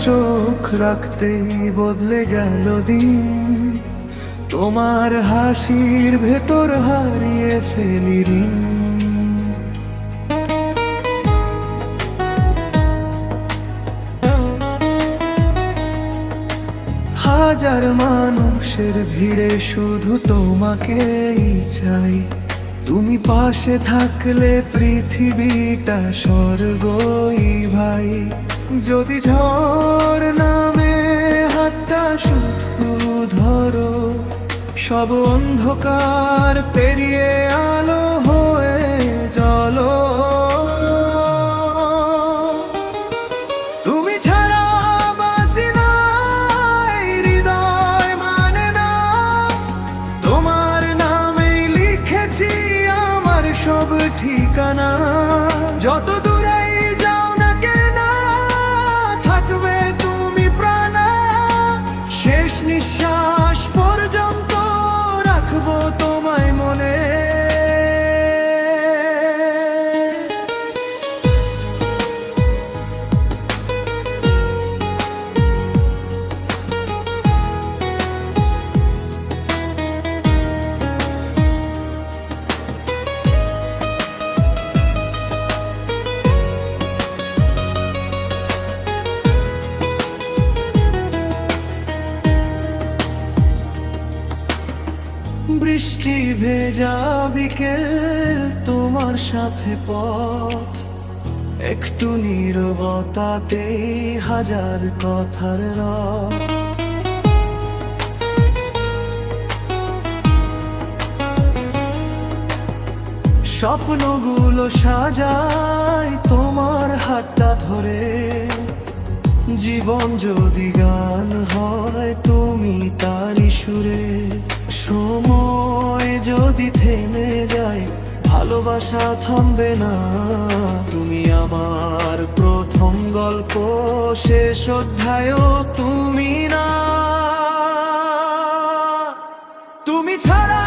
চোখ রাখতেই বদলে গেল দিন, তোমার হাসির ভেতর হারিয়ে ফেলি ঋণ। হাজার মানুষের ভিড়ে শুধু তোমাকেই চাই, তুমি পাশে থাকলে পৃথিবীটা স্বর্গই ভাই। যদি ঝড় নামে হাতটা শুধু ধরো, সব অন্ধকার পেরিয়ে আলো হয়ে চলো। তুমি ছাড়া বাঁচি না, এই হৃদয় মানে না, তোমার নামেই লিখেছি আমার সব ঠিকানা। যত দূরেই যাও না কেন থাকবে তুমি প্রাণে, শেষ নিঃশ্বাস পর্যন্ত রাখবো তোমায় মনে। বৃষ্টি ভেজা বিকেল, তোমার সাথে পথ, একটু নীরবতাতেই হাজার কথার রথ। স্বপ্নগুলো সাজাই তোমার হাতটা ধরে, জীবন যদি গান হয় তুমি তারই সুরে। সময় যদি থেমে যায় ভালোবাসা থামবে না, তুমি আমার প্রথম গল্প, শেষ অধ্যায়ও তুমি না। তুমি ছাড়া